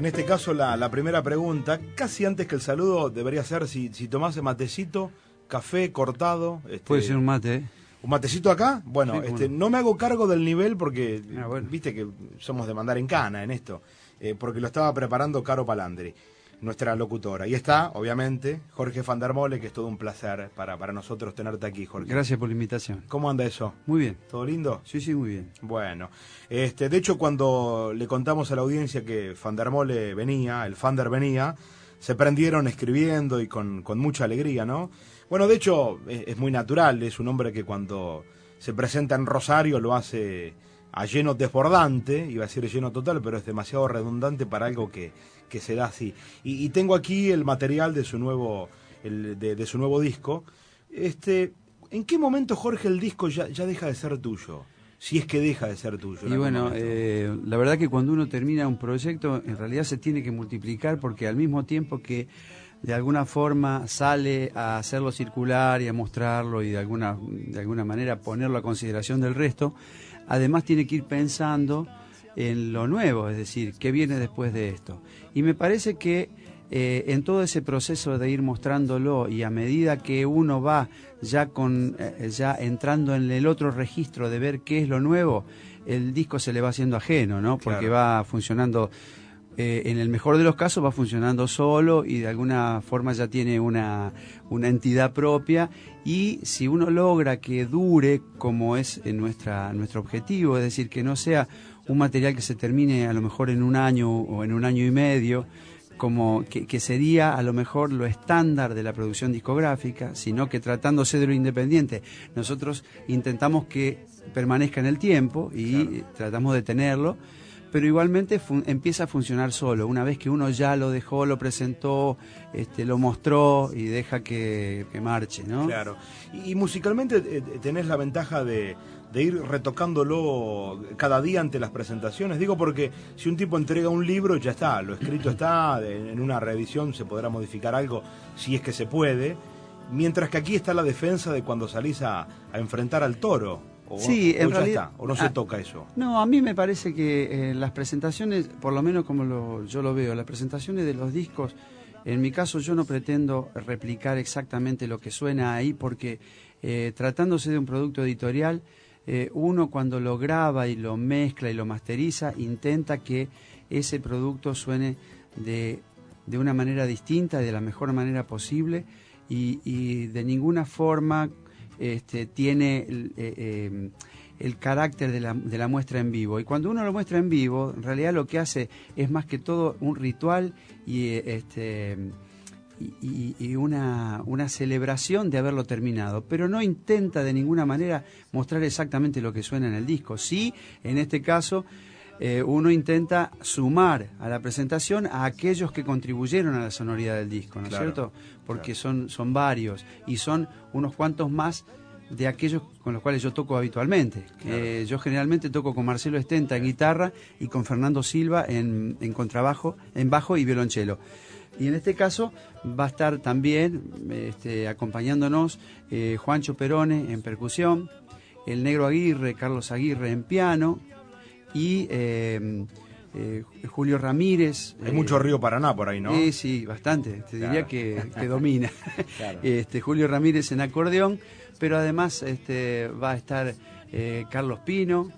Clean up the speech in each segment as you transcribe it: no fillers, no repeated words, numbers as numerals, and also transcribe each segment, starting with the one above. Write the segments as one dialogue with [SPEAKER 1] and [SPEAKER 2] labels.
[SPEAKER 1] En este caso la primera pregunta, casi antes que el saludo, debería ser si tomás matecito, café cortado.
[SPEAKER 2] Puede ser un mate, ¿eh?
[SPEAKER 1] ¿Un matecito acá? Bueno,
[SPEAKER 2] sí,
[SPEAKER 1] no me hago cargo del nivel porque,
[SPEAKER 2] bueno,
[SPEAKER 1] viste que somos de mandar en cana en esto, porque lo estaba preparando Caro Palandri, nuestra locutora. Y está, obviamente, Jorge van der Mole, que es todo un placer para nosotros tenerte aquí, Jorge.
[SPEAKER 2] Gracias por la invitación.
[SPEAKER 1] ¿Cómo anda eso?
[SPEAKER 2] Muy bien.
[SPEAKER 1] ¿Todo lindo?
[SPEAKER 2] Sí, muy bien.
[SPEAKER 1] Bueno, de hecho, cuando le contamos a la audiencia que van der Mole venía, el Fander venía, se prendieron escribiendo y con mucha alegría, ¿no? Bueno, de hecho, es muy natural, es un hombre que cuando se presenta en Rosario lo hace a lleno desbordante, iba a decir lleno total, pero es demasiado redundante para algo que se da así. Y tengo aquí el material de su nuevo, de su nuevo disco. ¿En qué momento, Jorge, el disco ya deja de ser tuyo? Si es que deja de ser tuyo.
[SPEAKER 2] Y bueno, la verdad que cuando uno termina un proyecto, en realidad se tiene que multiplicar, porque al mismo tiempo que de alguna forma sale a hacerlo circular y a mostrarlo y de alguna manera ponerlo a consideración del resto, además tiene que ir pensando en lo nuevo, es decir, qué viene después de esto. Y me parece que en todo ese proceso de ir mostrándolo y a medida que uno va ya entrando en el otro registro de ver qué es lo nuevo, el disco se le va haciendo ajeno, ¿no? Porque va funcionando, en el mejor de los casos va funcionando solo y de alguna forma ya tiene una entidad propia, y si uno logra que dure como es nuestro objetivo, es decir, que no sea un material que se termine a lo mejor en un año o en un año y medio, como que sería a lo mejor lo estándar de la producción discográfica, sino que tratándose de lo independiente, nosotros intentamos que permanezca en el tiempo y tratamos de tenerlo, pero igualmente empieza a funcionar solo, una vez que uno ya lo dejó, lo presentó, lo mostró y deja que marche, ¿no?
[SPEAKER 1] Claro. Y musicalmente tenés la ventaja de ir retocándolo cada día ante las presentaciones. Digo porque si un tipo entrega un libro, ya está, lo escrito está, en una reedición se podrá modificar algo si es que se puede, mientras que aquí está la defensa de cuando salís a enfrentar al toro.
[SPEAKER 2] Sí, en realidad,
[SPEAKER 1] está, o no se toca eso.
[SPEAKER 2] No, a mí me parece que las presentaciones, por lo menos como yo lo veo, las presentaciones de los discos, en mi caso yo no pretendo replicar exactamente lo que suena ahí, porque tratándose de un producto editorial, uno cuando lo graba y lo mezcla y lo masteriza, intenta que ese producto suene de una manera distinta, de la mejor manera posible, y de ninguna forma tiene el carácter de la muestra en vivo. Y cuando uno lo muestra en vivo, en realidad lo que hace es más que todo un ritual y una celebración de haberlo terminado, pero no intenta de ninguna manera mostrar exactamente lo que suena en el disco. Sí, en este caso, uno intenta sumar a la presentación a aquellos que contribuyeron a la sonoridad del disco, ¿no es cierto? Porque son varios, y son unos cuantos más de aquellos con los cuales yo toco habitualmente. Yo generalmente toco con Marcelo Estenta en guitarra y con Fernando Silva en contrabajo, en bajo y violonchelo. Y en este caso va a estar también acompañándonos Juancho Perone en percusión, el Negro Aguirre, Carlos Aguirre en piano, y Julio Ramírez.
[SPEAKER 1] Hay mucho Río Paraná por ahí, ¿no?
[SPEAKER 2] Sí, bastante. Te diría que domina. Julio Ramírez en acordeón, pero además va a estar Carlos Pino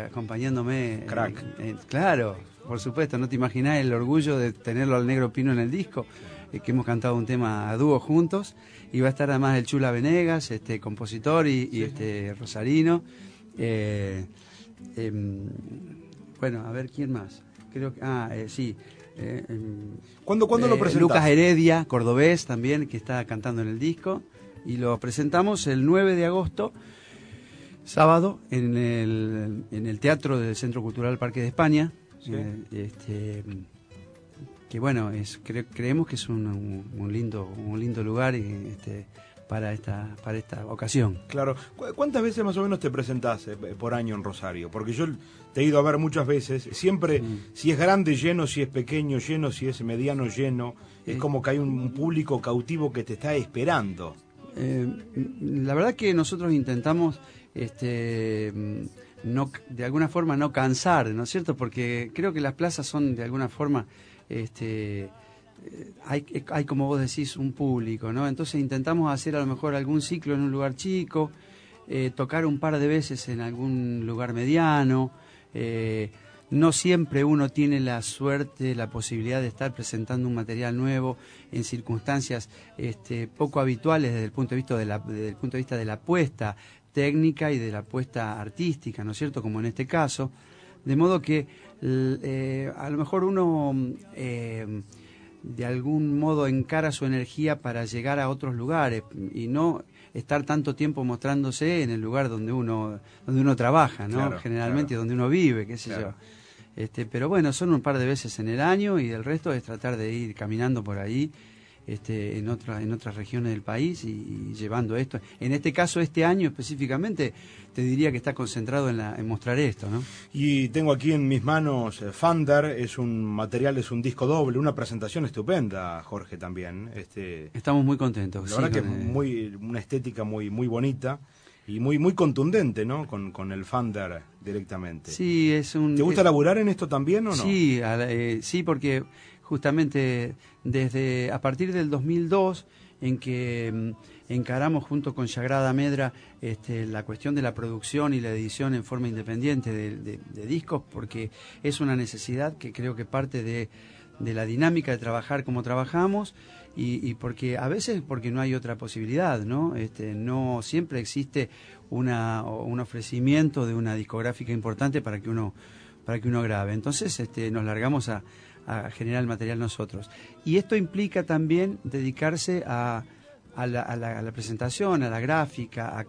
[SPEAKER 2] acompañándome.
[SPEAKER 1] Crack.
[SPEAKER 2] Claro, por supuesto, no te imaginás el orgullo de tenerlo al Negro Pino en el disco, que hemos cantado un tema a dúo juntos, y va a estar además el Chula Venegas, compositor y rosarino. Bueno, a ver, ¿quién más? Creo que... sí.
[SPEAKER 1] ¿Cuándo lo presentás?
[SPEAKER 2] Lucas Heredia, cordobés también, que está cantando en el disco. Y lo presentamos el 9 de agosto, sábado, en el Teatro del Centro Cultural Parque de España. Sí. Que bueno, creemos que es un lindo lugar para esta ocasión.
[SPEAKER 1] Claro. ¿Cuántas veces más o menos te presentás por año en Rosario? Porque yo te he ido a ver muchas veces, siempre, si es grande lleno, si es pequeño lleno, si es mediano lleno, es como que hay un público cautivo que te está esperando.
[SPEAKER 2] La verdad que nosotros intentamos no, de alguna forma no cansar, ¿no es cierto? Porque creo que las plazas son de alguna forma, hay como vos decís un público, ¿no? Entonces intentamos hacer a lo mejor algún ciclo en un lugar chico, tocar un par de veces en algún lugar mediano. No siempre uno tiene la suerte, la posibilidad de estar presentando un material nuevo en circunstancias poco habituales desde el punto de vista de la apuesta técnica y de la apuesta artística, ¿no es cierto? Como en este caso. De modo que a lo mejor uno de algún modo encara su energía para llegar a otros lugares y no estar tanto tiempo mostrándose en el lugar donde uno trabaja, ¿no? Claro, generalmente claro. Donde uno vive, qué sé claro. Yo. Pero bueno, son un par de veces en el año y el resto es tratar de ir caminando por ahí en otras regiones del país y llevando esto. En este caso, este año específicamente, te diría que está concentrado en mostrar esto, ¿no?
[SPEAKER 1] Y tengo aquí en mis manos Fander, es un disco doble, una presentación estupenda, Jorge, también.
[SPEAKER 2] Estamos muy contentos.
[SPEAKER 1] La verdad que es una estética muy bonita. Y muy contundente, ¿no? Con el Fander directamente.
[SPEAKER 2] Sí,
[SPEAKER 1] ¿Te gusta laburar en esto también o no?
[SPEAKER 2] Sí, sí, porque justamente a partir del 2002, en que encaramos junto con Sagrada Medra la cuestión de la producción y la edición en forma independiente de discos, porque es una necesidad que creo que parte de la dinámica de trabajar como trabajamos y porque a veces porque no hay otra posibilidad, ¿no? No siempre existe un ofrecimiento de una discográfica importante para que uno grabe. Entonces nos largamos a generar el material nosotros. Y esto implica también dedicarse a la presentación, a la gráfica, a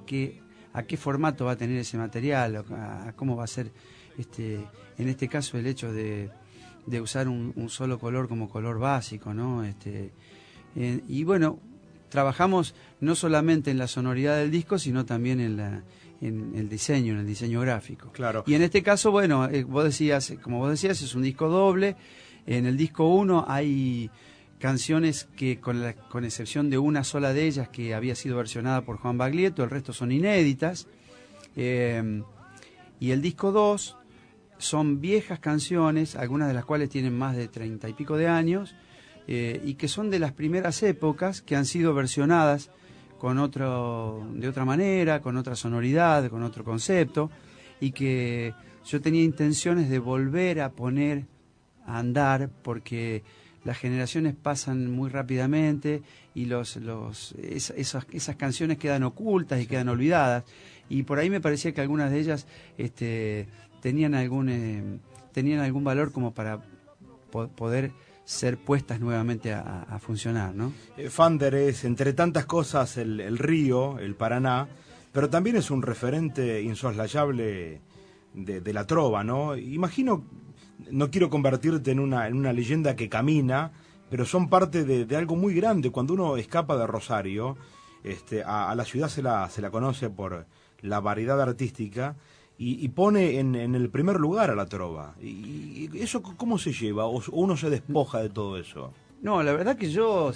[SPEAKER 2] qué formato va a tener ese material, a cómo va a ser, en este caso, el hecho de usar un solo color como color básico, ¿no? Y bueno, trabajamos no solamente en la sonoridad del disco, sino también en el diseño gráfico.
[SPEAKER 1] Claro.
[SPEAKER 2] Y en este caso, bueno, como vos decías, es un disco doble. En el disco 1 hay canciones que, con excepción de una sola de ellas que había sido versionada por Juan Baglietto, el resto son inéditas. Y el disco 2 son viejas canciones, algunas de las cuales tienen más de 30 y pico de años, y que son de las primeras épocas que han sido versionadas de otra manera, con otra sonoridad, con otro concepto, y que yo tenía intenciones de volver a poner a andar, porque las generaciones pasan muy rápidamente y esas canciones quedan ocultas y quedan olvidadas, y por ahí me parecía que algunas de ellas tenían algún valor como para poder ser puestas nuevamente a funcionar, ¿no?
[SPEAKER 1] Fander es, entre tantas cosas, el río, el Paraná, pero también es un referente insoslayable de la trova, ¿no? Imagino, no quiero convertirte en una leyenda que camina, pero son parte de algo muy grande. Cuando uno escapa de Rosario, a la ciudad se la conoce por la variedad artística, y pone en el primer lugar a la trova. ¿Y eso cómo se lleva? ¿O uno se despoja de todo eso?
[SPEAKER 2] No, la verdad que yo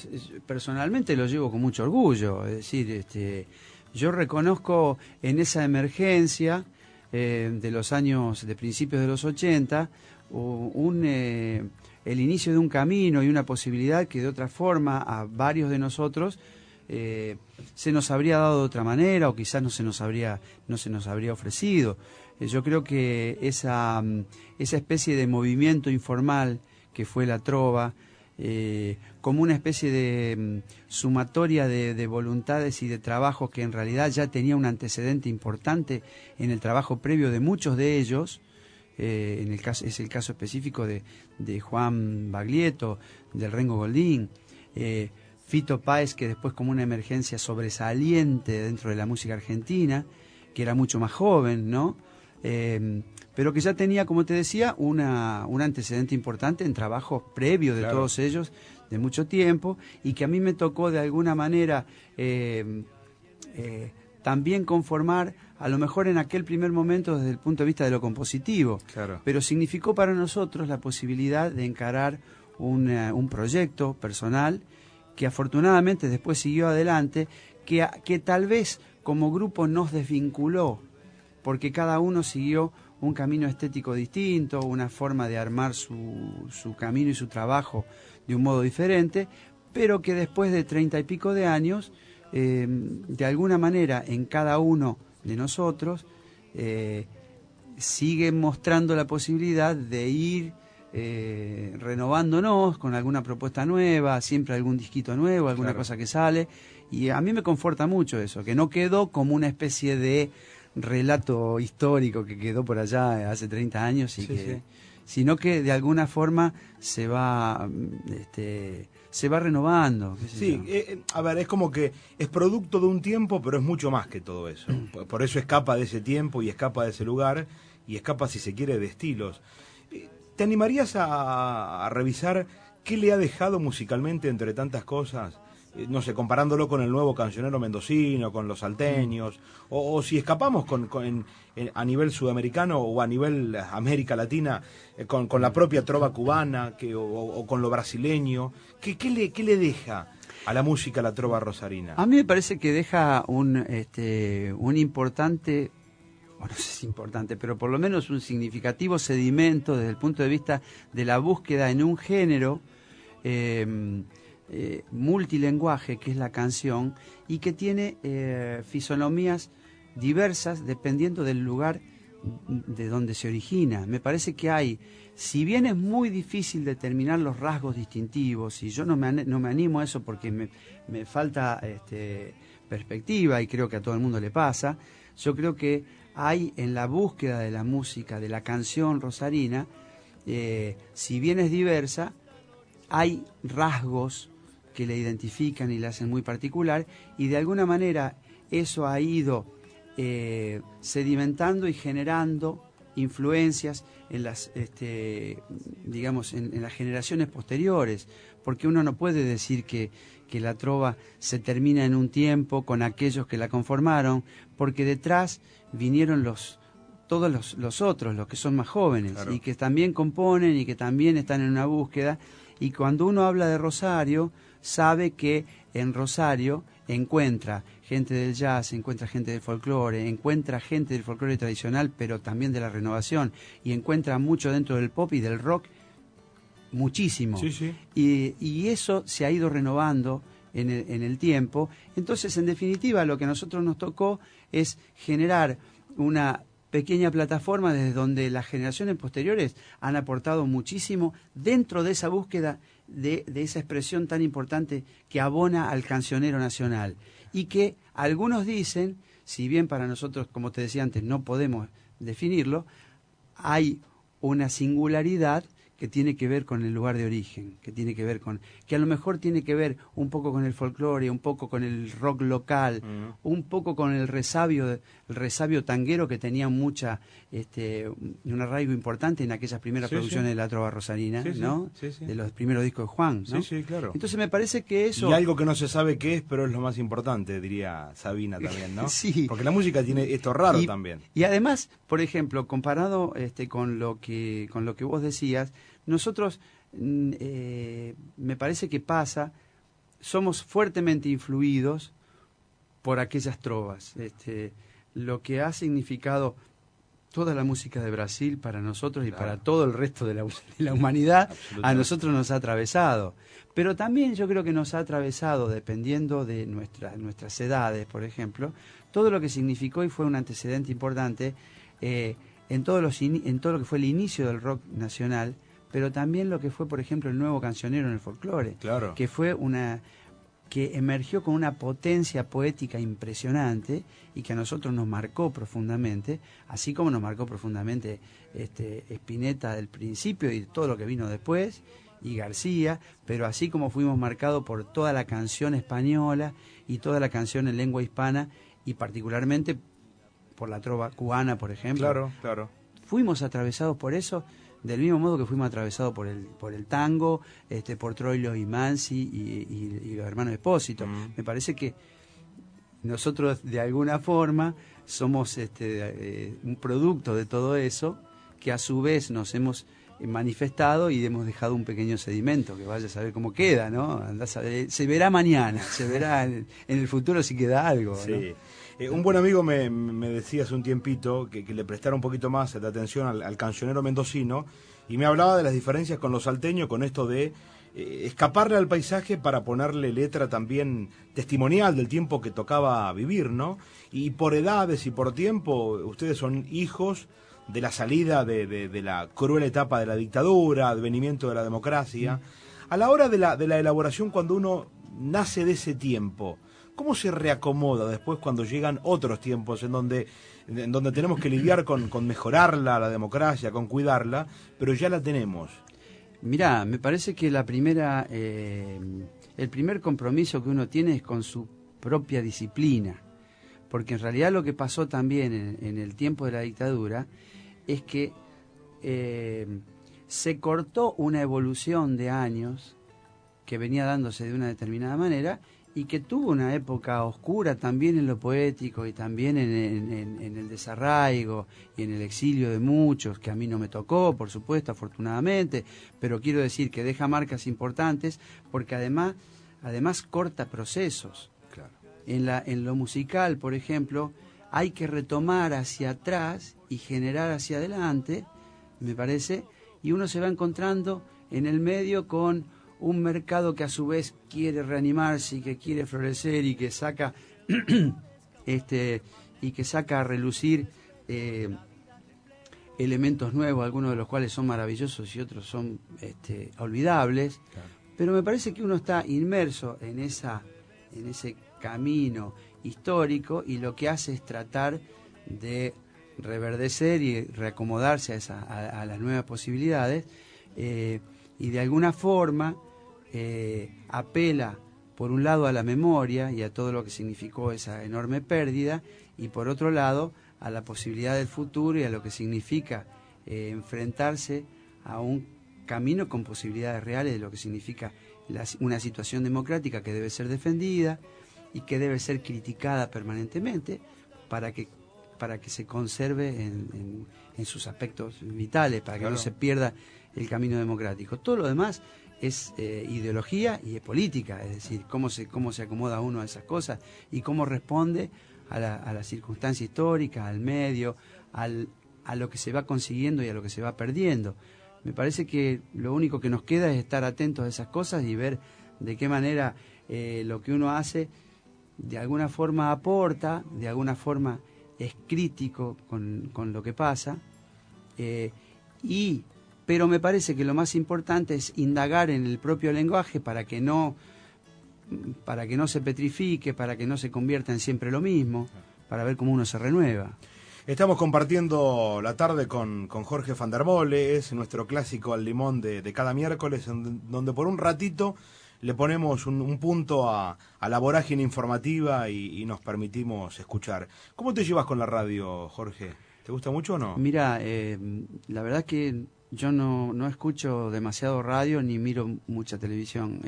[SPEAKER 2] personalmente lo llevo con mucho orgullo. Es decir, yo reconozco en esa emergencia de principios de los 80, el inicio de un camino y una posibilidad que de otra forma a varios de nosotros se nos habría dado de otra manera, o quizás no se nos habría ofrecido. Yo creo que esa especie de movimiento informal que fue la trova, como una especie de sumatoria de voluntades y de trabajos que en realidad ya tenía un antecedente importante en el trabajo previo de muchos de ellos. Es el caso específico de Juan Baglietto, del Rengo Goldín, Fito Páez, que después, como una emergencia sobresaliente dentro de la música argentina, que era mucho más joven, ¿no? Pero que ya tenía, como te decía, un antecedente importante en trabajo previo de claro. Todos ellos, de mucho tiempo, y que a mí me tocó de alguna manera también conformar, a lo mejor en aquel primer momento desde el punto de vista de lo compositivo, claro. Pero significó para nosotros la posibilidad de encarar un proyecto personal que afortunadamente después siguió adelante, que tal vez como grupo nos desvinculó porque cada uno siguió un camino estético distinto, una forma de armar su camino y su trabajo de un modo diferente, pero que después de 30 y pico de años, de alguna manera en cada uno de nosotros, sigue mostrando la posibilidad de ir renovándonos con alguna propuesta nueva, siempre algún disquito nuevo, alguna
[SPEAKER 1] Claro.
[SPEAKER 2] cosa que sale, y a mí me conforta mucho eso, que no quedó como una especie de relato histórico que quedó por allá hace 30 años, y
[SPEAKER 1] Sí, sí.
[SPEAKER 2] sino que de alguna forma se va renovando. Qué sé
[SPEAKER 1] Sí,
[SPEAKER 2] yo.
[SPEAKER 1] a ver, es como que es producto de un tiempo, pero es mucho más que todo eso. Por eso escapa de ese tiempo y escapa de ese lugar y escapa, si se quiere, de estilos. ¿Te animarías a revisar qué le ha dejado musicalmente entre tantas cosas? No sé, comparándolo con el nuevo cancionero mendocino, con los salteños, o si escapamos a nivel sudamericano o a nivel América Latina, con la propia trova cubana o con lo brasileño. ¿Qué le deja a la música la trova rosarina?
[SPEAKER 2] A mí me parece que deja un importante, bueno, no sé si importante, pero por lo menos un significativo sedimento desde el punto de vista de la búsqueda en un género multilenguaje, que es la canción, y que tiene fisonomías diversas dependiendo del lugar de donde se origina. Me parece que hay, si bien es muy difícil determinar los rasgos distintivos, y yo no me animo a eso porque me falta perspectiva, y creo que a todo el mundo le pasa, yo creo que hay en la búsqueda de la música, de la canción rosarina, si bien es diversa, hay rasgos que le identifican y la hacen muy particular, y de alguna manera eso ha ido sedimentando y generando influencias en las digamos en las generaciones posteriores, porque uno no puede decir que la trova se termina en un tiempo con aquellos que la conformaron, porque detrás vinieron todos los otros, los que son más jóvenes,
[SPEAKER 1] Claro.
[SPEAKER 2] y que también componen y que también están en una búsqueda. Y cuando uno habla de Rosario, sabe que en Rosario encuentra gente del jazz, encuentra gente del folclore, encuentra gente del folclore tradicional, pero también de la renovación, y encuentra mucho dentro del pop y del rock, muchísimo.
[SPEAKER 1] Sí, sí.
[SPEAKER 2] Y eso se ha ido renovando en el tiempo. Entonces, en definitiva, lo que a nosotros nos tocó es generar una pequeña plataforma desde donde las generaciones posteriores han aportado muchísimo dentro de esa búsqueda de esa expresión tan importante que abona al cancionero nacional, y que algunos dicen, si bien para nosotros, como te decía antes, no podemos definirlo, hay una singularidad que tiene que ver con el lugar de origen, que tiene que ver que a lo mejor tiene que ver un poco con el folclore, un poco con el rock local, un poco con el resabio tanguero, que tenía un arraigo importante en aquellas primeras
[SPEAKER 1] Sí,
[SPEAKER 2] producciones
[SPEAKER 1] sí.
[SPEAKER 2] de la trova rosarina,
[SPEAKER 1] Sí, sí,
[SPEAKER 2] ¿no?
[SPEAKER 1] sí, sí.
[SPEAKER 2] De los primeros discos de Juan, ¿no?
[SPEAKER 1] Sí, sí, claro.
[SPEAKER 2] Entonces me parece que eso...
[SPEAKER 1] Y algo que no se sabe qué es, pero es lo más importante, diría Sabina también, ¿no?
[SPEAKER 2] Sí.
[SPEAKER 1] Porque la música tiene esto raro
[SPEAKER 2] Y-
[SPEAKER 1] también.
[SPEAKER 2] Y además, por ejemplo, comparado con lo que vos decías, nosotros me parece que somos fuertemente influidos por aquellas trovas. Lo que ha significado toda la música de Brasil para nosotros y
[SPEAKER 1] Claro.
[SPEAKER 2] para todo el resto de la humanidad, a
[SPEAKER 1] Absolutamente.
[SPEAKER 2] nosotros nos ha atravesado. Pero también yo creo que nos ha atravesado, dependiendo de nuestras edades, por ejemplo, todo lo que significó y fue un antecedente importante en todo lo que fue el inicio del rock nacional, pero también lo que fue, por ejemplo, el nuevo cancionero en el folclore,
[SPEAKER 1] Claro.
[SPEAKER 2] que fue que emergió con una potencia poética impresionante y que a nosotros nos marcó profundamente, así como nos marcó profundamente Spinetta del principio y todo lo que vino después, y García, pero así como fuimos marcados por toda la canción española y toda la canción en lengua hispana, y particularmente por la trova cubana, por ejemplo.
[SPEAKER 1] Claro, claro.
[SPEAKER 2] Fuimos atravesados por eso, del mismo modo que fuimos atravesados por el tango, por Troilo y Mansi y los hermanos Espósito. Me parece que nosotros de alguna forma somos un producto de todo eso, que a su vez nos hemos manifestado y hemos dejado un pequeño sedimento, que vaya a saber cómo queda, ¿no? Andá a saber, se verá mañana, se verá en el futuro si queda algo, ¿no?
[SPEAKER 1] Sí. Un buen amigo me decía hace un tiempito que le prestara un poquito más de atención al cancionero mendocino y me hablaba de las diferencias con los salteños, con esto de escaparle al paisaje para ponerle letra también testimonial del tiempo que tocaba vivir, ¿no? Y por edades y por tiempo, ustedes son hijos de la salida de la cruel etapa de la dictadura, advenimiento de la democracia. A la hora de la elaboración, cuando uno nace de ese tiempo, ¿cómo se reacomoda después cuando llegan otros tiempos en donde tenemos que lidiar con mejorarla, la democracia, con cuidarla, pero ya la tenemos?
[SPEAKER 2] Mirá, me parece que el primer compromiso que uno tiene es con su propia disciplina, porque en realidad lo que pasó también en el tiempo de la dictadura es que se cortó una evolución de años que venía dándose de una determinada manera y que tuvo una época oscura también en lo poético y también en el desarraigo y en el exilio de muchos, que a mí no me tocó, por supuesto, afortunadamente, pero quiero decir que deja marcas importantes porque además corta procesos.
[SPEAKER 1] Claro.
[SPEAKER 2] En lo musical, por ejemplo, hay que retomar hacia atrás y generar hacia adelante, me parece, y uno se va encontrando en el medio con un mercado que a su vez quiere reanimarse y que quiere florecer y que saca a relucir elementos nuevos, algunos de los cuales son maravillosos y otros son olvidables. Claro. Pero me parece que uno está inmerso en ese camino histórico y lo que hace es tratar de reverdecer y reacomodarse a las nuevas posibilidades y de alguna forma apela por un lado a la memoria y a todo lo que significó esa enorme pérdida y por otro lado a la posibilidad del futuro y a lo que significa enfrentarse a un camino con posibilidades reales de lo que significa una situación democrática que debe ser defendida y que debe ser criticada permanentemente para que se conserve en sus aspectos vitales, para que claro, no se pierda el camino democrático. Todo lo demás es ideología y es política, es decir, cómo se acomoda uno a esas cosas y cómo responde a la circunstancia histórica, al medio, a lo que se va consiguiendo y a lo que se va perdiendo. Me parece que lo único que nos queda es estar atentos a esas cosas y ver de qué manera lo que uno hace de alguna forma aporta, de alguna forma es crítico con lo que pasa, pero me parece que lo más importante es indagar en el propio lenguaje para que no se petrifique, para que no se convierta en siempre lo mismo, para ver cómo uno se renueva.
[SPEAKER 1] Estamos compartiendo la tarde con Jorge van der Mole, es nuestro clásico al limón de cada miércoles, donde por un ratito le ponemos un punto a la vorágine informativa y nos permitimos escuchar. ¿Cómo te llevas con la radio, Jorge? ¿Te gusta mucho o no?
[SPEAKER 2] Mira, la verdad es que yo no escucho demasiado radio ni miro mucha televisión.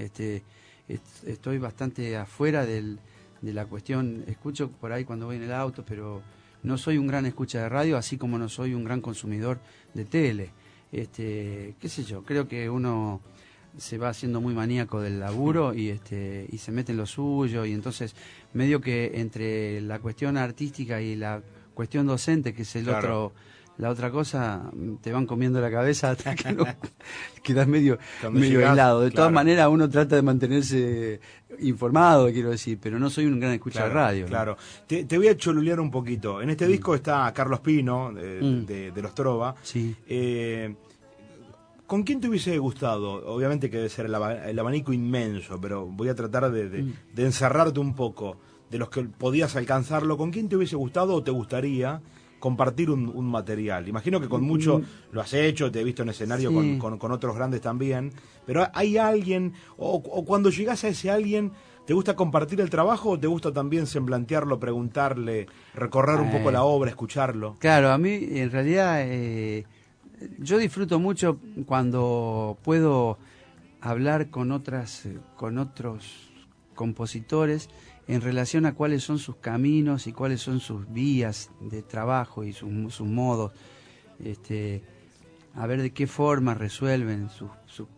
[SPEAKER 2] Estoy bastante afuera de la cuestión. Escucho por ahí cuando voy en el auto, pero no soy un gran escucha de radio, así como no soy un gran consumidor de tele. Qué sé yo, creo que uno se va haciendo muy maníaco del laburo y se mete en lo suyo, y entonces medio que entre la cuestión artística y la cuestión docente, que es
[SPEAKER 1] claro,
[SPEAKER 2] la otra cosa, te van comiendo la cabeza hasta que no quedas medio helado. De todas maneras, uno trata de mantenerse informado, quiero decir, pero no soy un gran escucha de radio.
[SPEAKER 1] Claro. ¿No? Te voy a cholulear un poquito. En este disco está Carlos Pino, de Los Trova.
[SPEAKER 2] Sí.
[SPEAKER 1] ¿Con quién te hubiese gustado? Obviamente que debe ser el abanico inmenso, pero voy a tratar de encerrarte un poco. De los que podías alcanzarlo, ¿con quién te hubiese gustado o te gustaría compartir un material? Imagino que con mucho lo has hecho, te he visto en escenario sí, con otros grandes también, pero ¿hay alguien, o cuando llegas a ese alguien, te gusta compartir el trabajo o te gusta también semblantearlo, preguntarle, recorrer un poco la obra, escucharlo?
[SPEAKER 2] Claro, a mí en realidad yo disfruto mucho cuando puedo hablar con otros compositores en relación a cuáles son sus caminos y cuáles son sus vías de trabajo y sus modos, a ver de qué forma resuelven sus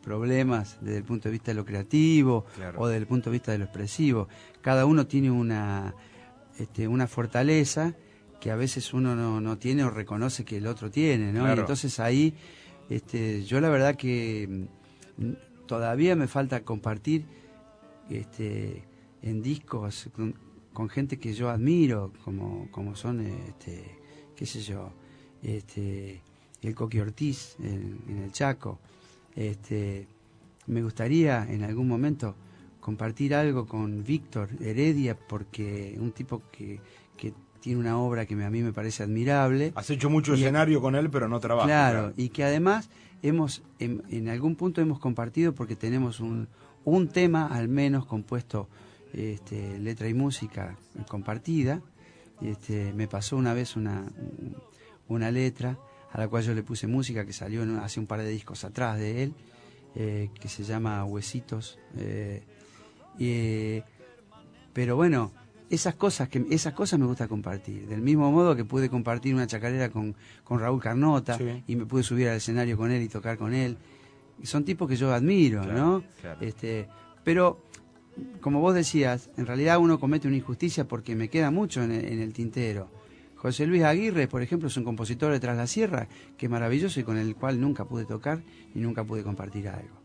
[SPEAKER 2] problemas desde el punto de vista de lo creativo, claro, o desde el punto de vista de lo expresivo. Cada uno tiene una una fortaleza que a veces uno no tiene o reconoce que el otro tiene, ¿no?
[SPEAKER 1] Claro.
[SPEAKER 2] Y entonces ahí, yo la verdad que todavía me falta compartir en discos con gente que yo admiro, como son, qué sé yo, el Coqui Ortiz en el Chaco. Me gustaría en algún momento compartir algo con Víctor Heredia, porque un tipo que tiene una obra que a mí me parece admirable.
[SPEAKER 1] Has hecho mucho escenario con él, pero no trabajas.
[SPEAKER 2] Claro, y que además en algún punto hemos compartido, porque tenemos un tema al menos compuesto, letra y música compartida. Me pasó una vez una letra a la cual yo le puse música, que salió hace un par de discos atrás de él, que se llama Huesitos. Pero bueno, esas cosas me gusta compartir. Del mismo modo que pude compartir una chacarera con Raúl Carnota, sí, y me pude subir al escenario con él y tocar con él. Y son tipos que yo admiro, claro, ¿no? Claro. Pero, como vos decías, en realidad uno comete una injusticia porque me queda mucho en el tintero. José Luis Aguirre, por ejemplo, es un compositor de Tras la Sierra, que es maravilloso y con el cual nunca pude tocar y nunca pude compartir algo.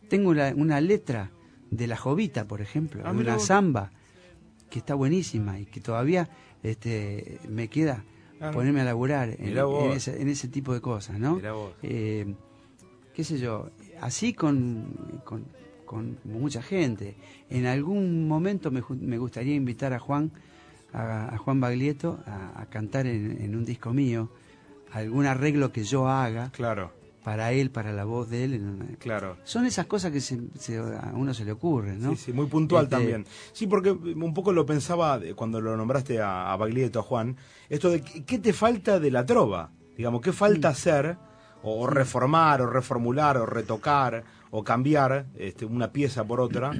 [SPEAKER 2] Tengo una letra de La Jovita, por ejemplo, de una samba, que está buenísima y que todavía me queda ponerme a laburar en ese tipo de cosas, ¿no? Qué sé yo, así con mucha gente. En algún momento me gustaría invitar a Juan Baglietto a cantar en un disco mío, algún arreglo que yo haga, claro, para él, para la voz de él. Claro. Son esas cosas que a uno se le ocurren, ¿no?
[SPEAKER 1] Sí, sí, muy puntual también. Sí, porque un poco lo pensaba cuando lo nombraste a Baglietto, a Juan, esto de qué te falta de la trova, digamos, qué falta hacer, o reformar, o reformular, o retocar, o cambiar una pieza por otra,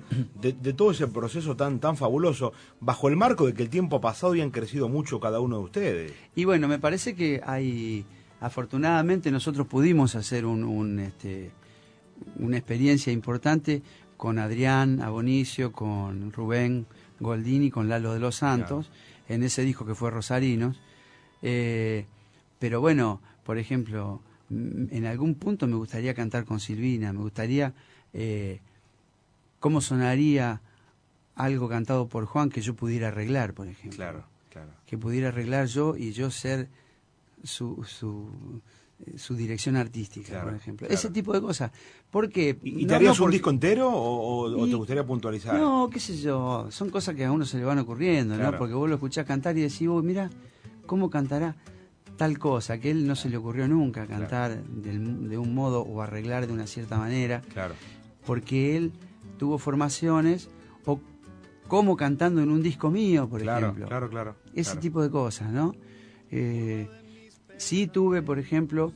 [SPEAKER 1] de todo ese proceso tan fabuloso, bajo el marco de que el tiempo ha pasado y han crecido mucho cada uno de ustedes.
[SPEAKER 2] Y bueno, me parece que afortunadamente nosotros pudimos hacer una experiencia importante con Adrián Abonicio, con Rubén Goldini, con Lalo de los Santos, claro, en ese disco que fue Rosarinos. Pero bueno, por ejemplo, en algún punto me gustaría cantar con Silvina, me gustaría cómo sonaría algo cantado por Juan que yo pudiera arreglar, por ejemplo.
[SPEAKER 1] Claro, claro.
[SPEAKER 2] Que pudiera arreglar yo y yo ser su dirección artística, claro, por ejemplo. Claro. Ese tipo de cosas. Porque
[SPEAKER 1] ¿Y te harías un disco entero o te gustaría puntualizar?
[SPEAKER 2] No, qué sé yo, son cosas que a uno se le van ocurriendo, claro, ¿no? Porque vos lo escuchás cantar y decís, mira, ¿cómo cantará tal cosa? Que a él no se le ocurrió nunca cantar, claro, de un modo o arreglar de una cierta manera. Claro. Porque él tuvo formaciones o como cantando en un disco mío, por ejemplo.
[SPEAKER 1] Claro.
[SPEAKER 2] Ese tipo de cosas, ¿no? Sí tuve, por ejemplo,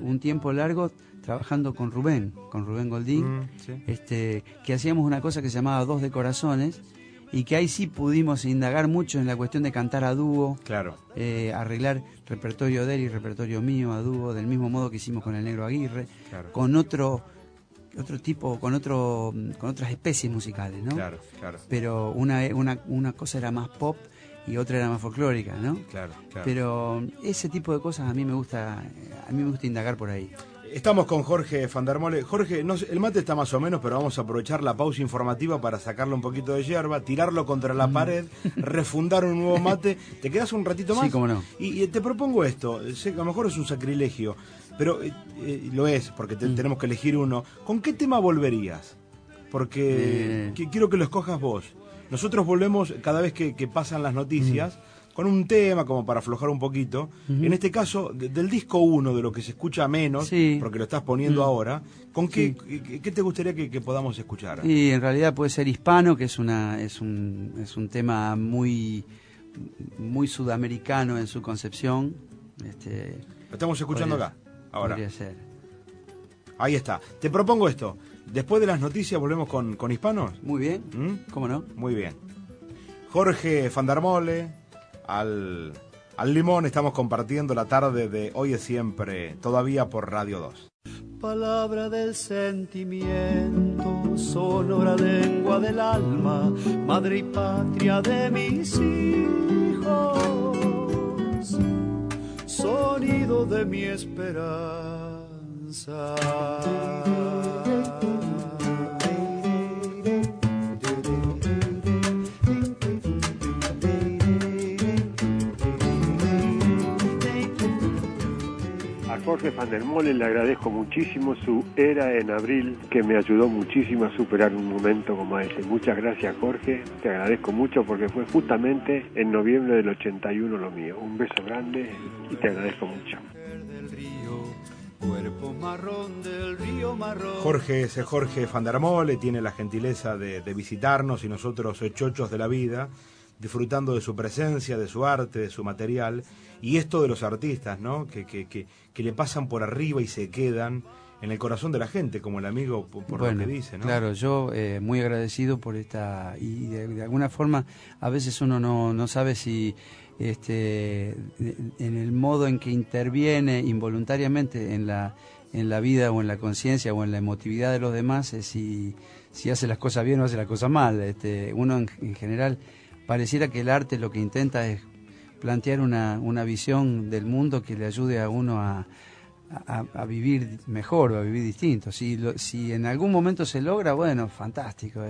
[SPEAKER 2] un tiempo largo trabajando con Rubén Goldín, sí, que hacíamos una cosa que se llamaba Dos de Corazones, y que ahí sí pudimos indagar mucho en la cuestión de cantar a dúo, claro, arreglar repertorio de él y repertorio mío a dúo, del mismo modo que hicimos con el Negro Aguirre, claro, con otro tipo, con otras especies musicales, ¿no? Claro. Pero una cosa era más pop y otra era más folclórica, ¿no? Claro. Pero ese tipo de cosas a mí me gusta indagar por ahí.
[SPEAKER 1] Estamos con Jorge Fandermole. Jorge, el mate está más o menos, pero vamos a aprovechar la pausa informativa para sacarle un poquito de yerba, tirarlo contra la pared, refundar un nuevo mate. ¿Te quedas un ratito más?
[SPEAKER 2] Sí, cómo no.
[SPEAKER 1] Y te propongo esto. Sé que a lo mejor es un sacrilegio, pero lo es, porque tenemos que elegir uno. ¿Con qué tema volverías? Porque quiero que lo escojas vos. Nosotros volvemos cada vez que pasan las noticias con un tema como para aflojar un poquito. En este caso, del disco 1, de lo que se escucha menos, sí, porque lo estás poniendo ahora, ¿con qué te gustaría que podamos escuchar?
[SPEAKER 2] Y en realidad puede ser Hispano, que es un tema muy sudamericano en su concepción.
[SPEAKER 1] Lo estamos escuchando acá, ahora.
[SPEAKER 2] Podría ser.
[SPEAKER 1] Ahí está. Te propongo esto. Después de las noticias volvemos con Hispanos.
[SPEAKER 2] Muy bien. ¿Cómo no?
[SPEAKER 1] Muy bien. Jorge Fandermole, al limón, estamos compartiendo la tarde de Hoy es Siempre, todavía por Radio 2.
[SPEAKER 3] Palabra del sentimiento, sonora lengua del alma, madre y patria de mis hijos, sonido de mi esperanza.
[SPEAKER 4] Jorge van der Molen le agradezco muchísimo su Era en Abril, que me ayudó muchísimo a superar un momento como ese. Muchas gracias, Jorge, te agradezco mucho porque fue justamente en noviembre del 81 lo mío. Un beso grande y te agradezco mucho.
[SPEAKER 1] Jorge, ese Jorge van der Molen tiene la gentileza de visitarnos y nosotros, chochos de la vida, disfrutando de su presencia, de su arte, de su material, y esto de los artistas, ¿no? Que le pasan por arriba y se quedan en el corazón de la gente, como el amigo por lo que dice, ¿no?
[SPEAKER 2] Claro, yo muy agradecido por esta, y de alguna forma a veces uno no sabe si en el modo en que interviene involuntariamente en la vida o en la conciencia o en la emotividad de los demás, si hace las cosas bien o hace las cosas mal. Uno en general pareciera que el arte lo que intenta es plantear una visión del mundo que le ayude a uno a vivir mejor o a vivir distinto. Si en algún momento se logra, bueno, fantástico.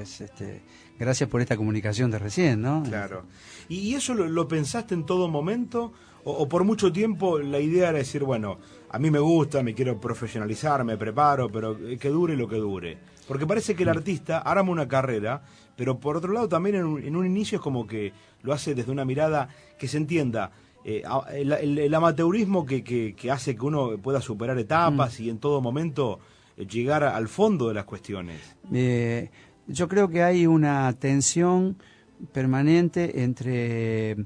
[SPEAKER 2] Gracias por esta comunicación de recién, ¿no?
[SPEAKER 1] Claro. ¿Y eso lo pensaste en todo momento? ¿O por mucho tiempo la idea era decir, bueno, a mí me gusta, me quiero profesionalizar, me preparo, pero que dure lo que dure? Porque parece que el artista arma una carrera, pero por otro lado también en un inicio es como que lo hace desde una mirada que se entienda, el amateurismo que hace que uno pueda superar etapas y en todo momento llegar al fondo de las cuestiones.
[SPEAKER 2] Yo creo que hay una tensión permanente entre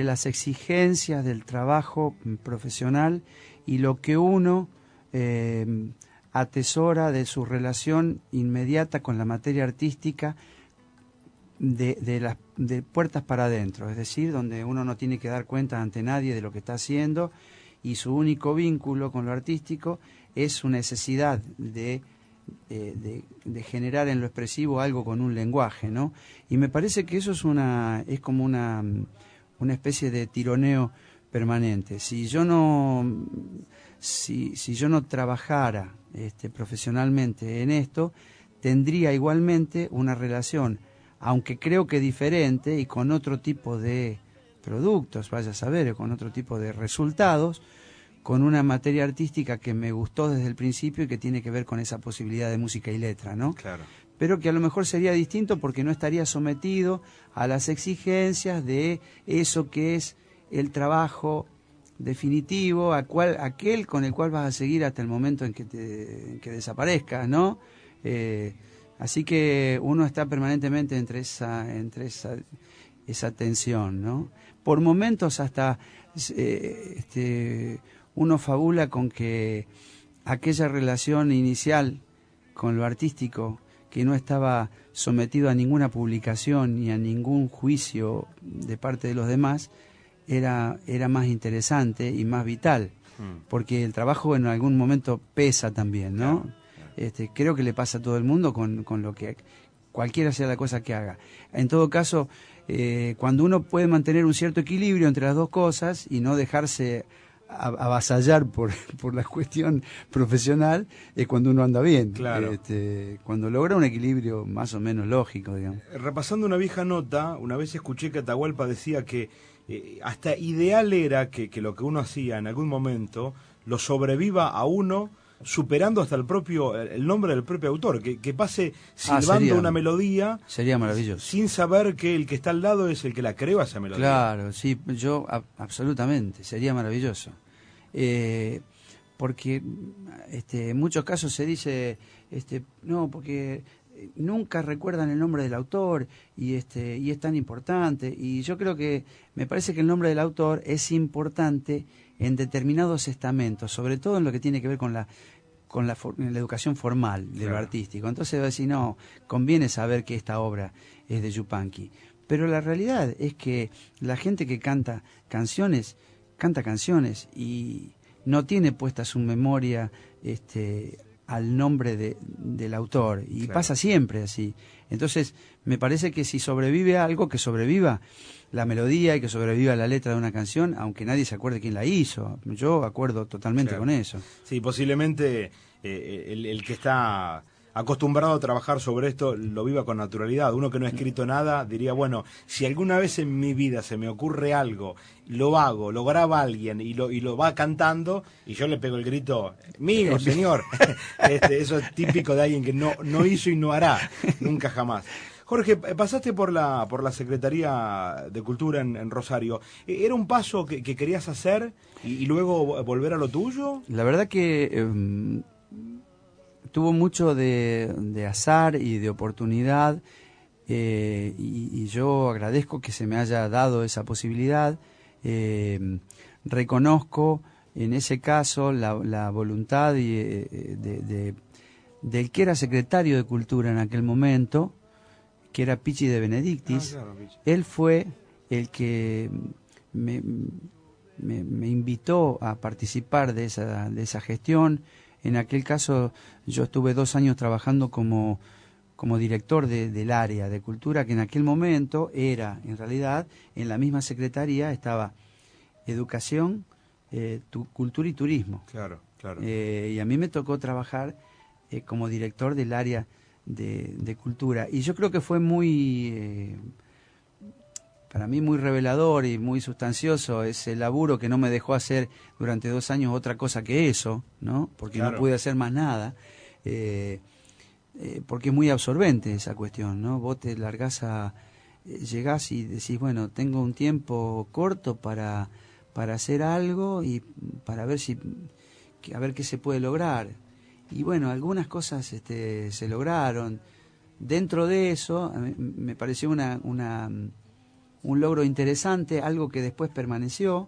[SPEAKER 2] las exigencias del trabajo profesional y lo que uno atesora de su relación inmediata con la materia artística de puertas para adentro, es decir, donde uno no tiene que dar cuenta ante nadie de lo que está haciendo y su único vínculo con lo artístico es su necesidad de generar en lo expresivo algo con un lenguaje, ¿no? Y me parece que eso es como una especie de tironeo permanente. Si yo no trabajara profesionalmente en esto, tendría igualmente una relación, aunque creo que diferente y con otro tipo de productos, vaya a saber, con otro tipo de resultados, con una materia artística que me gustó desde el principio y que tiene que ver con esa posibilidad de música y letra, ¿no?
[SPEAKER 1] Claro.
[SPEAKER 2] Pero que a lo mejor sería distinto porque no estaría sometido a las exigencias de eso que es el trabajo definitivo, aquel con el cual vas a seguir hasta el momento en que desaparezcas, ¿no? Así que uno está permanentemente entre esa tensión, ¿no? Por momentos hasta uno fabula con que aquella relación inicial con lo artístico, que no estaba sometido a ninguna publicación ni a ningún juicio de parte de los demás, era más interesante y más vital, porque el trabajo en algún momento pesa también, ¿no? Claro. Creo que le pasa a todo el mundo con lo que cualquiera sea la cosa que haga. En todo caso, cuando uno puede mantener un cierto equilibrio entre las dos cosas y no dejarse avasallar por la cuestión profesional, es cuando uno anda bien.
[SPEAKER 1] Claro.
[SPEAKER 2] Cuando logra un equilibrio más o menos lógico, digamos.
[SPEAKER 1] Repasando una vieja nota, una vez escuché que Atahualpa decía que hasta ideal era que lo que uno hacía en algún momento lo sobreviva a uno, superando hasta el nombre del propio autor, que pase silbando una melodía. Sería maravilloso. Sin saber que el que está al lado es el que la creó esa melodía.
[SPEAKER 2] Claro, sí, yo absolutamente, sería maravilloso. Porque en muchos casos se dice, no, porque nunca recuerdan el nombre del autor y es tan importante. Y yo creo que, me parece que el nombre del autor es importante en determinados estamentos, sobre todo en lo que tiene que ver con la educación formal de lo artístico. Entonces va a decir, no, conviene saber que esta obra es de Yupanqui. Pero la realidad es que la gente que canta canciones y no tiene puesta su memoria al nombre del autor, y
[SPEAKER 1] claro.
[SPEAKER 2] pasa siempre así. Entonces, me parece que si sobrevive algo, que sobreviva la melodía y que sobreviva la letra de una canción, aunque nadie se acuerde quién la hizo. Yo acuerdo totalmente
[SPEAKER 1] Claro.
[SPEAKER 2] con eso.
[SPEAKER 1] Sí, posiblemente el que está acostumbrado a trabajar sobre esto lo viva con naturalidad. Uno que no ha escrito nada diría, bueno, si alguna vez en mi vida se me ocurre algo, lo hago, lo graba alguien y lo va cantando, y yo le pego el grito, mío, señor. Eso es típico de alguien que no hizo y no hará, nunca jamás. Jorge, pasaste por la Secretaría de Cultura en Rosario. ¿Era un paso que querías hacer y luego volver a lo tuyo?
[SPEAKER 2] La verdad que tuvo mucho de azar y de oportunidad, y yo agradezco que se me haya dado esa posibilidad. Reconozco en ese caso la voluntad del que era secretario de Cultura en aquel momento, que era Pichi de Benedictis.
[SPEAKER 1] Claro, Pichi.
[SPEAKER 2] Él fue el que me invitó a participar de esa gestión. En aquel caso yo estuve 2 años trabajando como director del área de cultura, que en aquel momento era, en realidad, en la misma secretaría estaba educación, cultura y turismo.
[SPEAKER 1] Claro, claro.
[SPEAKER 2] Y a mí me tocó trabajar como director del área de cultura. Y yo creo que fue para mí muy revelador y muy sustancioso ese laburo, que no me dejó hacer durante 2 años otra cosa que eso, ¿no? Porque
[SPEAKER 1] Claro.
[SPEAKER 2] no pude hacer más nada, porque es muy absorbente esa cuestión, ¿no? Vos te largás llegás y decís, bueno, tengo un tiempo corto para hacer algo y para ver a ver qué se puede lograr. Y bueno, algunas cosas se lograron. Dentro de eso, a mí me pareció un logro interesante, algo que después permaneció,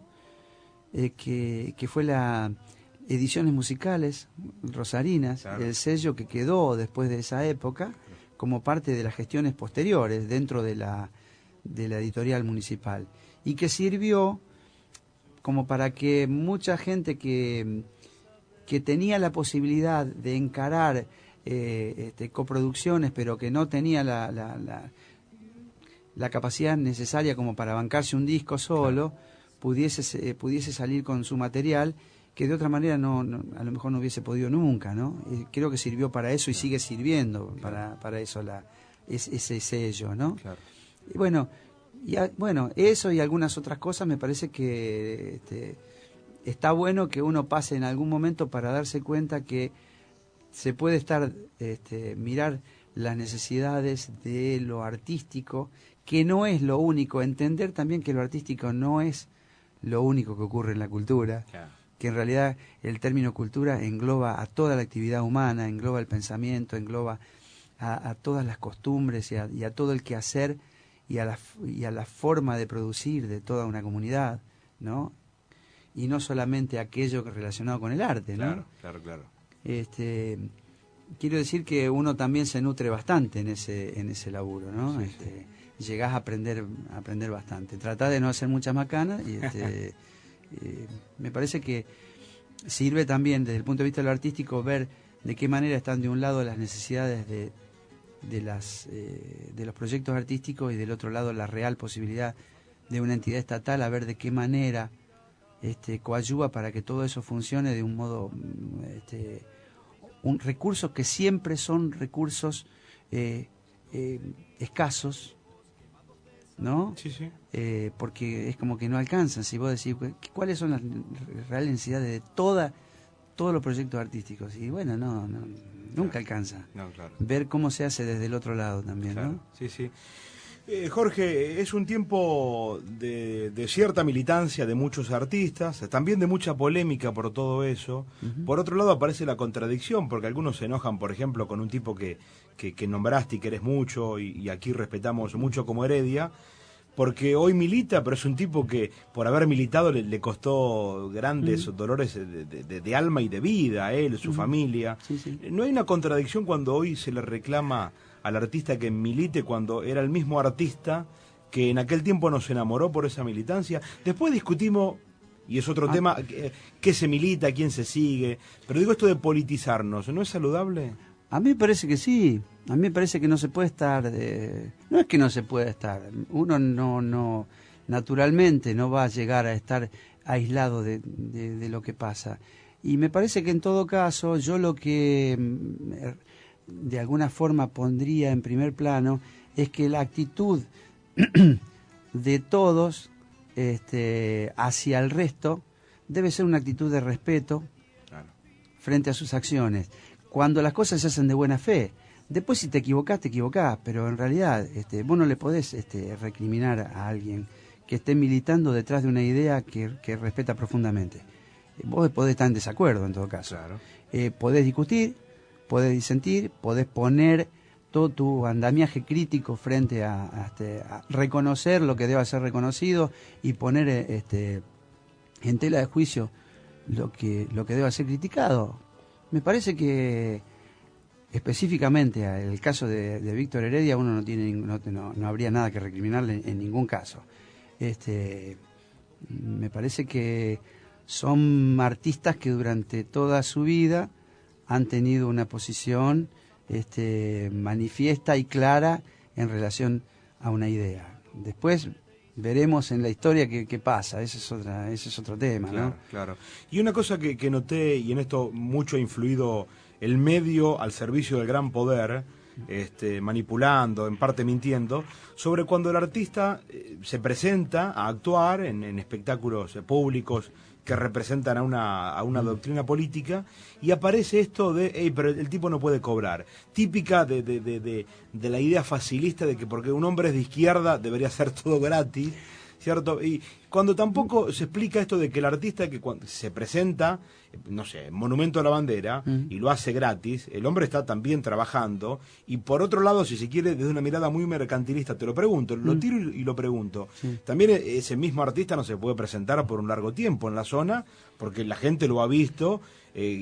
[SPEAKER 2] que fue la Ediciones Musicales Rosarinas,
[SPEAKER 1] Claro.
[SPEAKER 2] el sello que quedó después de esa época como parte de las gestiones posteriores dentro de la editorial municipal, y que sirvió como para que mucha gente que tenía la posibilidad de encarar coproducciones, pero que no tenía la capacidad necesaria como para bancarse un disco solo, pudiese salir con su material, que de otra manera a lo mejor no hubiese podido nunca, ¿no? Creo que sirvió para eso y sigue sirviendo para eso ese sello, ¿no?
[SPEAKER 1] Claro.
[SPEAKER 2] Y bueno, eso y algunas otras cosas me parece que está bueno que uno pase en algún momento para darse cuenta que se puede mirar las necesidades de lo artístico, que no es lo único, entender también que lo artístico no es lo único que ocurre en la cultura,
[SPEAKER 1] Claro.
[SPEAKER 2] que en realidad el término cultura engloba a toda la actividad humana, engloba el pensamiento, engloba a todas las costumbres y a todo el quehacer y a la forma de producir de toda una comunidad, ¿no? Y no solamente aquello relacionado con el arte, ¿no?
[SPEAKER 1] Claro.
[SPEAKER 2] Quiero decir que uno también se nutre bastante en ese laburo, ¿no?
[SPEAKER 1] Sí,
[SPEAKER 2] Llegás a aprender bastante. Tratá de no hacer muchas macanas y me parece que sirve también desde el punto de vista de lo artístico ver de qué manera están de un lado las necesidades de los proyectos artísticos y del otro lado la real posibilidad de una entidad estatal, a ver de qué manera coadyuva para que todo eso funcione de un modo recursos que siempre son recursos escasos, ¿no?
[SPEAKER 1] Sí.
[SPEAKER 2] Porque es como que no alcanzan. Si vos decís, ¿cuáles son las reales necesidades de todos los proyectos artísticos? Y bueno, nunca alcanza.
[SPEAKER 1] No, claro.
[SPEAKER 2] Ver cómo se hace desde el otro lado también,
[SPEAKER 1] Claro.
[SPEAKER 2] ¿no?
[SPEAKER 1] Sí. Jorge, es un tiempo de cierta militancia de muchos artistas, también de mucha polémica por todo eso.
[SPEAKER 2] Uh-huh.
[SPEAKER 1] Por otro lado aparece la contradicción, porque algunos se enojan, por ejemplo, con un tipo que nombraste y querés mucho, y aquí respetamos mucho como Heredia, porque hoy milita, pero es un tipo que por haber militado le costó grandes dolores de alma y de vida a él, su familia.
[SPEAKER 2] Sí.
[SPEAKER 1] ¿No hay una contradicción cuando hoy se le reclama al artista que milite cuando era el mismo artista que en aquel tiempo nos enamoró por esa militancia? Después discutimos, y es otro tema, qué se milita, quién se sigue, pero digo esto de politizarnos, ¿no es saludable?
[SPEAKER 2] A mí me parece que sí, a mí me parece que no se puede estar, no es que no se pueda estar, uno no naturalmente no va a llegar a estar aislado de lo que pasa. Y me parece que en todo caso yo lo que de alguna forma pondría en primer plano es que la actitud de todos hacia el resto debe ser una actitud de respeto frente a sus acciones. Cuando las cosas se hacen de buena fe, después si te equivocás, pero en realidad vos no le podés recriminar a alguien que esté militando detrás de una idea que respeta profundamente. Vos podés estar en desacuerdo en todo caso.
[SPEAKER 1] Claro.
[SPEAKER 2] Podés discutir, podés disentir, podés poner todo tu andamiaje crítico frente a reconocer lo que deba ser reconocido y poner en tela de juicio lo que deba ser criticado. Me parece que específicamente el caso de Víctor Heredia uno no habría nada que recriminarle en ningún caso. Me parece que son artistas que durante toda su vida han tenido una posición manifiesta y clara en relación a una idea. Después veremos en la historia qué pasa, ese es otro tema,
[SPEAKER 1] claro,
[SPEAKER 2] ¿no?
[SPEAKER 1] Claro. Y una cosa que noté, y en esto mucho ha influido el medio al servicio del gran poder, manipulando, en parte mintiendo, sobre cuando el artista se presenta a actuar en espectáculos públicos que representan a una doctrina política, y aparece esto de, pero el tipo no puede cobrar. Típica de la idea facilista de que porque un hombre es de izquierda debería ser todo gratis, ¿cierto? Y cuando tampoco se explica esto de que el artista que cuando se presenta, no sé, Monumento a la Bandera, y lo hace gratis, el hombre está también trabajando, y por otro lado, si se quiere, desde una mirada muy mercantilista, te lo pregunto, lo tiro y lo pregunto, también ese mismo artista no se puede presentar por un largo tiempo en la zona, porque la gente lo ha visto,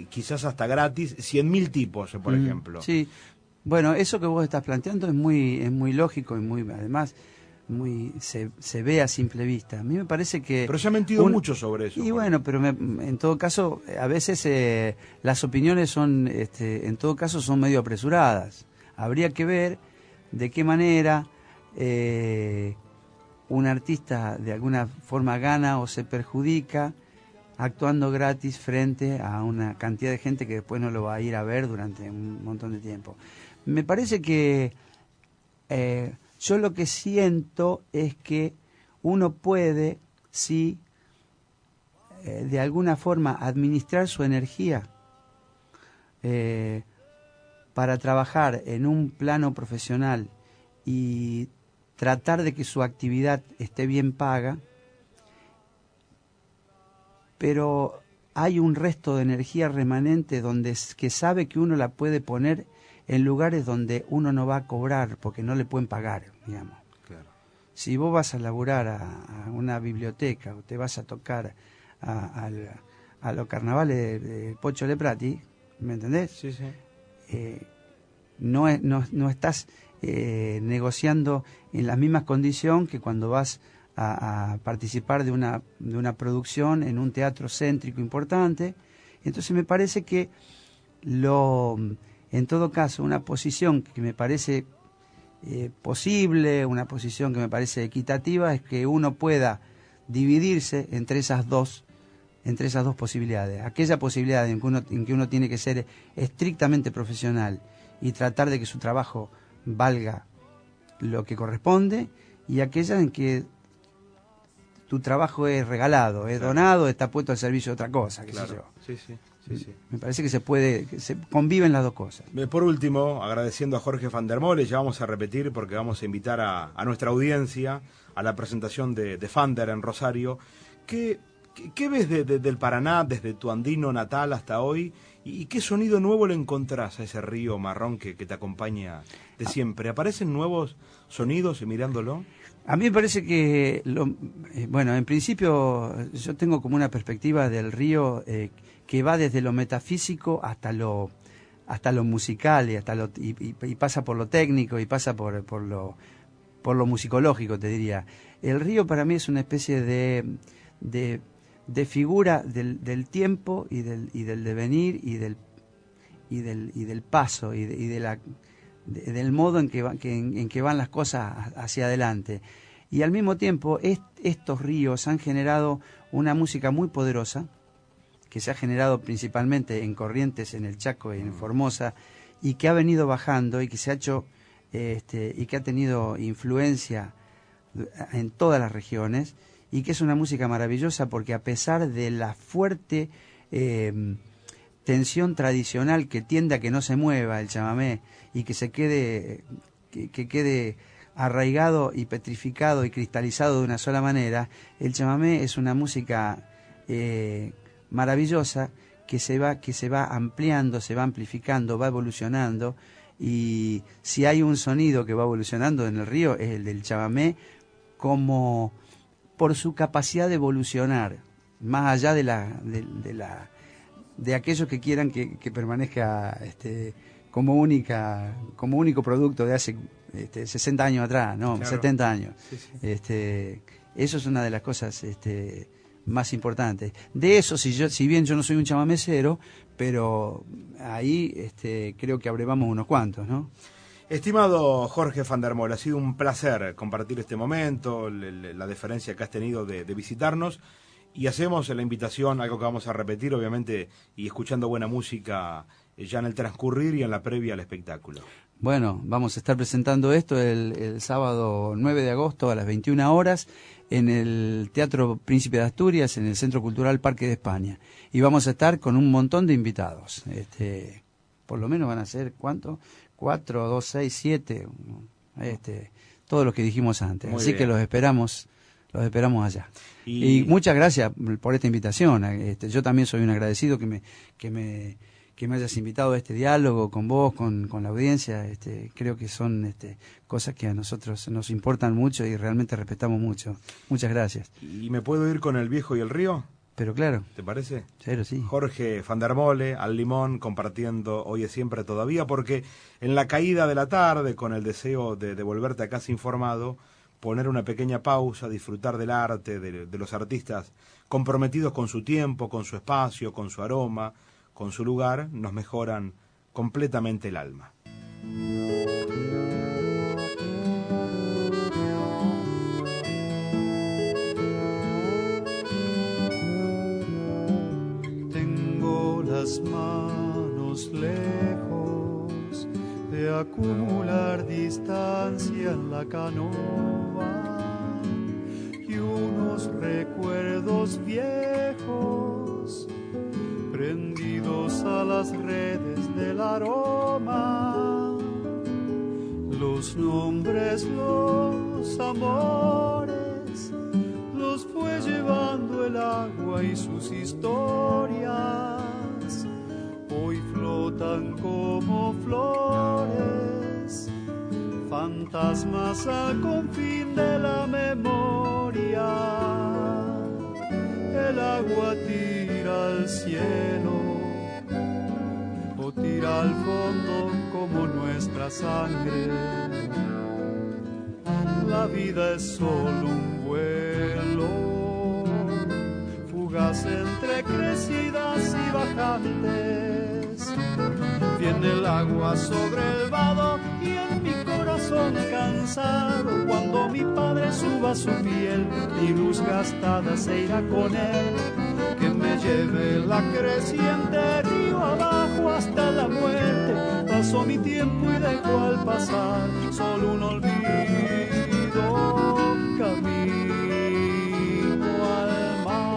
[SPEAKER 1] quizás hasta gratis, 100.000 tipos, por ejemplo.
[SPEAKER 2] Sí, bueno, eso que vos estás planteando es muy lógico y muy, además, se ve a simple vista. A mí me parece que...
[SPEAKER 1] Pero se ha mentido mucho sobre eso.
[SPEAKER 2] Y bueno, pero en todo caso, a veces las opiniones son, en todo caso, son medio apresuradas. Habría que ver de qué manera un artista de alguna forma gana o se perjudica actuando gratis frente a una cantidad de gente que después no lo va a ir a ver durante un montón de tiempo. Me parece que... yo lo que siento es que uno puede, sí, de alguna forma administrar su energía para trabajar en un plano profesional y tratar de que su actividad esté bien paga, pero hay un resto de energía remanente que sabe que uno la puede poner en lugares donde uno no va a cobrar porque no le pueden pagar, digamos.
[SPEAKER 1] Claro.
[SPEAKER 2] Si vos vas a laburar a una biblioteca o te vas a tocar a los carnavales de Pocho Leprati, ¿me entendés?
[SPEAKER 1] Sí, sí.
[SPEAKER 2] No estás negociando en las mismas condiciones que cuando vas a participar de una producción en un teatro céntrico importante. Entonces me parece que en todo caso, una posición que me parece posible, una posición que me parece equitativa, es que uno pueda dividirse entre esas dos posibilidades. Aquella posibilidad en que uno tiene que ser estrictamente profesional y tratar de que su trabajo valga lo que corresponde, y aquella en que tu trabajo es regalado, es donado, está puesto al servicio de otra cosa, qué sé yo.
[SPEAKER 1] Sí, sí. Sí.
[SPEAKER 2] Me parece que se conviven las dos cosas.
[SPEAKER 1] Por último, agradeciendo a Jorge Van der Molle, ya vamos a repetir porque vamos a invitar a nuestra audiencia a la presentación de Fander en Rosario. ¿Qué ves del Paraná, desde tu andino natal hasta hoy? ¿Y qué sonido nuevo le encontrás a ese río marrón que te acompaña de siempre? ¿Aparecen nuevos sonidos mirándolo?
[SPEAKER 2] A mí me parece que, bueno, en principio yo tengo como una perspectiva del río que va desde lo metafísico hasta lo musical y pasa por lo técnico y pasa por lo musicológico, te diría. El río para mí es una especie de de figura del tiempo y del devenir y del paso y del modo en que van las cosas hacia adelante. Y al mismo tiempo estos ríos han generado una música muy poderosa, que se ha generado principalmente en Corrientes, en el Chaco y en Formosa, y que ha venido bajando y que se ha hecho y que ha tenido influencia en todas las regiones, y que es una música maravillosa porque a pesar de la fuerte tensión tradicional que tiende a que no se mueva el chamamé y que se quede que quede arraigado y petrificado y cristalizado de una sola manera, el chamamé es una música maravillosa que se va ampliando, se va amplificando, va evolucionando, y si hay un sonido que va evolucionando en el río es el del chamamé, como por su capacidad de evolucionar, más allá de aquellos que quieran que permanezca como único producto de hace 60 años atrás, no, claro. 70 años. Sí, sí. Eso es una de las cosas más importantes. De eso, si bien yo no soy un chamamecero, pero ahí creo que abrevamos unos cuantos, ¿no?
[SPEAKER 1] Estimado Jorge Van der Mol, ha sido un placer compartir este momento, la deferencia que has tenido de visitarnos, y hacemos la invitación, algo que vamos a repetir, obviamente, y escuchando buena música ya en el transcurrir y en la previa al espectáculo.
[SPEAKER 2] Bueno, vamos a estar presentando esto el sábado 9 de agosto a las 21 horas en el Teatro Príncipe de Asturias, en el Centro Cultural Parque de España. Y vamos a estar con un montón de invitados. Por lo menos van a ser, ¿cuánto? 4, 2, 6, 7, todos los que dijimos antes. Muy Así bien. Que los esperamos allá. Y muchas gracias por esta invitación. Yo también soy un agradecido que me hayas invitado a este diálogo con vos, con la audiencia. Creo que son cosas que a nosotros nos importan mucho y realmente respetamos mucho. Muchas gracias.
[SPEAKER 1] ¿Y me puedo ir con El Viejo y el Río?
[SPEAKER 2] Pero claro.
[SPEAKER 1] ¿Te parece?
[SPEAKER 2] Claro, sí.
[SPEAKER 1] Jorge Van der Mol, al limón, compartiendo Hoy es Siempre Todavía, porque en la caída de la tarde, con el deseo de volverte a casa informado, poner una pequeña pausa, disfrutar del arte, de los artistas comprometidos con su tiempo, con su espacio, con su aroma, con su lugar, nos mejoran completamente el alma.
[SPEAKER 3] Tengo las manos lejos de acumular distancia en la canoa y unos recuerdos viejos prendidos a las redes del aroma, los nombres, los amores, los fue llevando el agua y sus historias, hoy flotan como flores, fantasmas al confín de la memoria, el agua tira al cielo o tira al fondo como nuestra sangre. La vida es solo un vuelo fugaz entre crecidas y bajantes. Viene el agua sobre el vado y en mi corazón cansado, cuando mi padre suba su piel, mi luz gastada se irá con él. Que me lleve la creciente río abajo hasta la muerte. Pasó mi tiempo y dejó al pasar solo un olvido, camino al mar.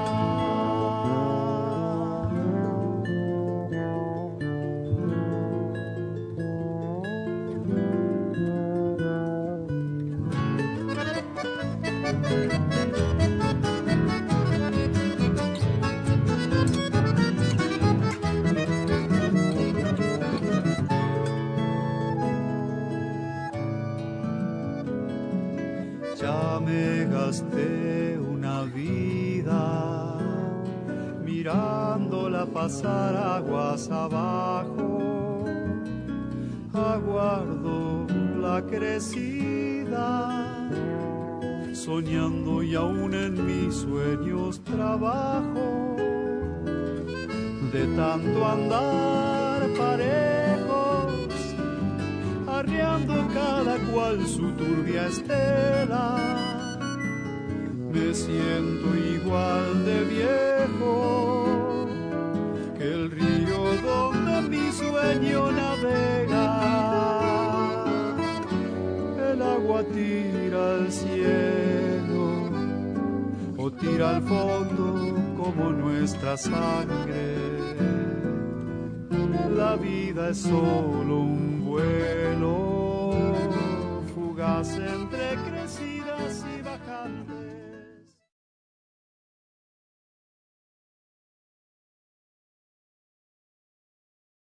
[SPEAKER 3] Ya me gasté una vida mirándola pasar aguas abajo, aguardo la crecida, soñando y aún en mis sueños trabajo, de tanto andar parejos, arriando cada cual su turbia estela, me siento igual de viejo que el río donde mi sueño navega. El agua tira al cielo o tira al fondo como nuestra sangre. La vida es solo un vuelo fugaz entre crecidas y